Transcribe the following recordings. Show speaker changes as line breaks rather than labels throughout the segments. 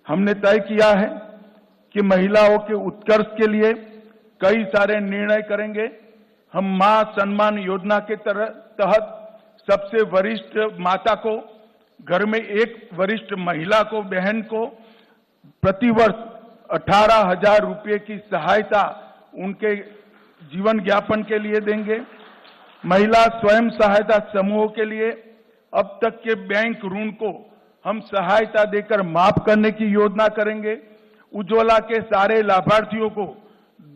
हमने तय किया है कि महिलाओं के उत्कर्ष के लिए कई सारे निर्णय करेंगे। हम मां सम्मान योजना के तहत सबसे वरिष्ठ माता को, घर में एक वरिष्ठ महिला को, बहन को प्रतिवर्ष 18,000 रुपये की सहायता उनके जीवन यापन के लिए देंगे। महिला स्वयं सहायता समूहों के लिए अब तक के बैंक ऋण को हम सहायता देकर माफ करने की योजना करेंगे। उज्ज्वला के सारे लाभार्थियों को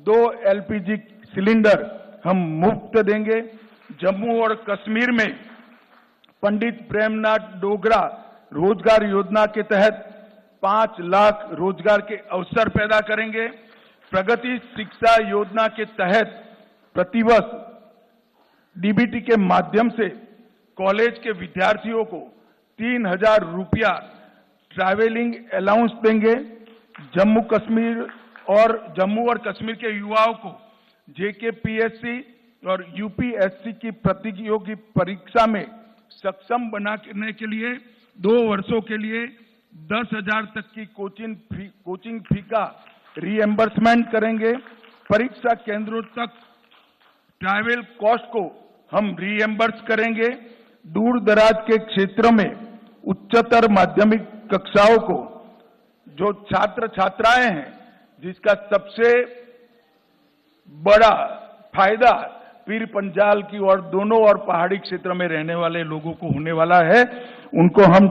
2 LPG सिलेंडर हम मुफ्त देंगे। जम्मू और कश्मीर में पंडित प्रेमनाथ डोगरा रोजगार योजना के तहत 5 लाख रोजगार के अवसर पैदा करेंगे। प्रगति शिक्षा योजना के तहत प्रतिवर्ष DBT के माध्यम से कॉलेज के विद्यार्थियों को 3,000 रुपया ट्रैवलिंग अलाउंस देंगे। जम्मू और कश्मीर के युवाओं को JKPSC और UPSC की प्रतियोगी परीक्षा में सक्षम बनाने के लिए 2 वर्षों के लिए 10,000 तक की कोचिंग फी का रीएम्बर्समेंट करेंगे। परीक्षा केंद्रों तक ट्रैवल कॉस्ट को हम रीएम्बर्स करेंगे। दूर दराज के क्षेत्रों में उच्चतर माध्यमिक कक्षाओं को जो छात्र छात्राएं हैं, जिसका सबसे बड़ा फायदा पीर पंजाल की और दोनों और पहाड़ी क्षेत्र में रहने वाले लोगों को होने वाला है, उनको हम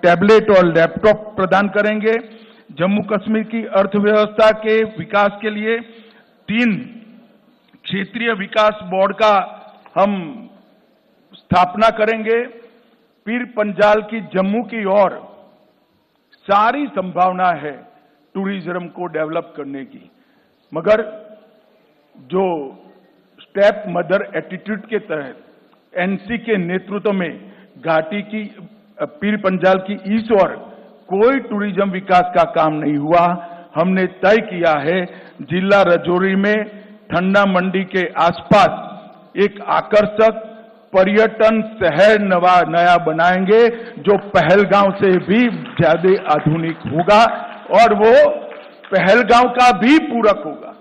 टैबलेट और लैपटॉप प्रदान करेंगे। जम्मू कश्मीर की अर्थव्यवस्था के विकास के लिए 3 क्षेत्रीय विकास बोर्ड का हम स्थापना करेंगे। पीर पंजाल की जम्मू की ओर सारी संभावना है टूरिज्म को डेवलप करने की, मगर जो स्टेप मदर एटीट्यूड के तहत NC के नेतृत्व में घाटी की पीर पंजाल की इस ओर कोई टूरिज्म विकास का काम नहीं हुआ। हमने तय किया है जिला राजौरी में ठंडा मंडी के आसपास एक आकर्षक पर्यटन शहर नया बनाएंगे जो पहलगांव से भी ज्यादा आधुनिक होगा और वो पहलगांव का भी पूरक होगा।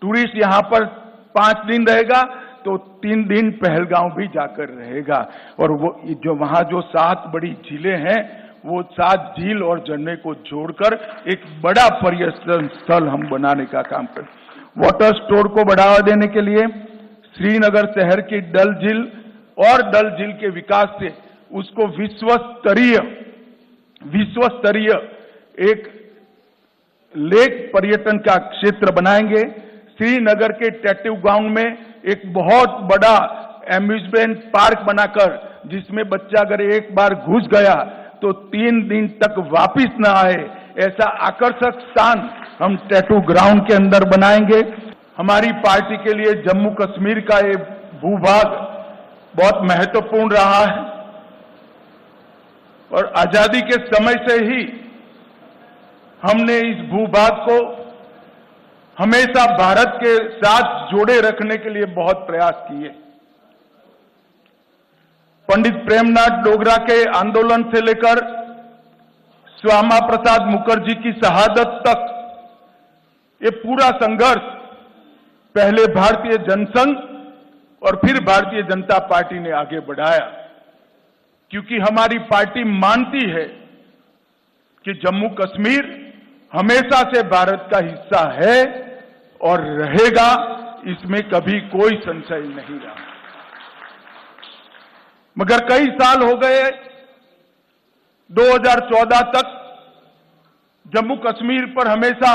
टूरिस्ट यहां पर 5 दिन रहेगा तो 3 दिन पहलगांव भी जाकर रहेगा और वो जो वहां जो 7 बड़ी झीलें हैं, वो 7 झील और झरने को जोड़कर एक बड़ा पर्यटन स्थल हम बनाने का काम करें। वाटर स्टोर को बढ़ावा देने के लिए श्रीनगर शहर की डल झील और डल झील के विकास से उसको विश्व स्तरीय एक लेक पर्यटन का क्षेत्र बनाएंगे। श्रीनगर के टैटू ग्राउंड में एक बहुत बड़ा एम्यूजमेंट पार्क बनाकर जिसमें बच्चा अगर एक बार घुस गया तो 3 दिन तक वापिस न आए, ऐसा आकर्षक स्थान हम टैटू ग्राउंड के अंदर बनाएंगे। हमारी पार्टी के लिए जम्मू कश्मीर का ये भूभाग बहुत महत्वपूर्ण रहा है और आजादी के समय से ही हमने इस भूभाग को हमेशा भारत के साथ जोड़े रखने के लिए बहुत प्रयास किए। पंडित प्रेमनाथ डोगरा के आंदोलन से लेकर श्यामा प्रसाद मुखर्जी की शहादत तक ये पूरा संघर्ष पहले भारतीय जनसंघ और फिर भारतीय जनता पार्टी ने आगे बढ़ाया, क्योंकि हमारी पार्टी मानती है कि जम्मू कश्मीर हमेशा से भारत का हिस्सा है और रहेगा, इसमें कभी कोई संशय नहीं रहा। मगर कई साल हो गए, 2014 तक जम्मू कश्मीर पर हमेशा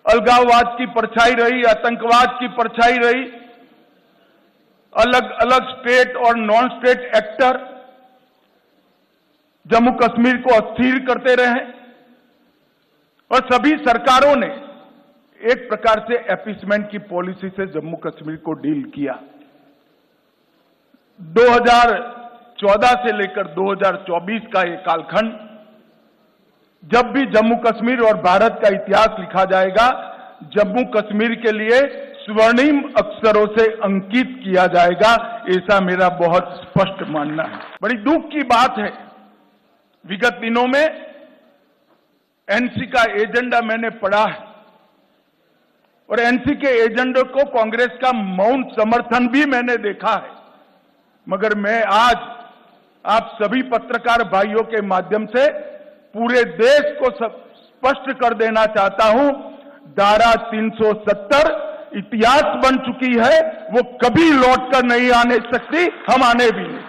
अलगाववाद की परछाई रही, आतंकवाद की परछाई रही। अलग अलग स्टेट और non state actor Jammu Kashmir को अस्थिर करते रहे और सभी सरकारों ने एक प्रकार से अपीसमेंट की पॉलिसी से जम्मू कश्मीर को डील किया। 2014 से लेकर 2024 का ये कालखंड, जब भी जम्मू कश्मीर और भारत का इतिहास लिखा जाएगा, जम्मू कश्मीर के लिए स्वर्णिम अक्षरों से अंकित किया जाएगा, ऐसा मेरा बहुत स्पष्ट मानना है। बड़ी दुख की बात है, विगत दिनों में एनसी का एजेंडा मैंने पढ़ा है और एनसी के एजेंडे को कांग्रेस का मौन समर्थन भी मैंने देखा है। मगर मैं आज आप सभी पत्रकार भाइयों के माध्यम से पूरे देश को स्पष्ट कर देना चाहता हूं, धारा 370 इतिहास बन चुकी है, वो कभी लौटकर नहीं आने सकती, हम आने भी नहीं,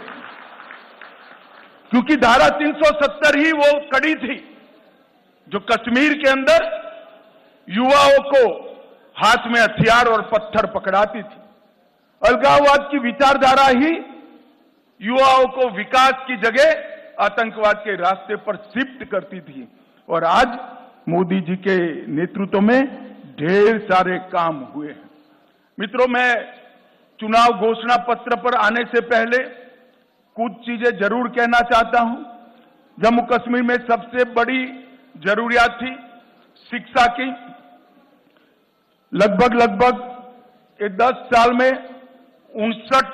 क्योंकि धारा 370 ही वो कड़ी थी जो कश्मीर के अंदर युवाओं को हाथ में हथियार और पत्थर पकड़ाती थी। अलगाववाद की विचारधारा ही युवाओं को विकास की जगह आतंकवाद के रास्ते पर शिफ्ट करती थी। और आज मोदी जी के नेतृत्व में ढेर सारे काम हुए हैं। मित्रों, मैं चुनाव घोषणा पत्र पर आने से पहले कुछ चीजें जरूर कहना चाहता हूं। जम्मू कश्मीर में सबसे बड़ी जरूरियात थी शिक्षा की। लगभग 10 साल में 59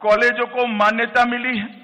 कॉलेजों को मान्यता मिली है।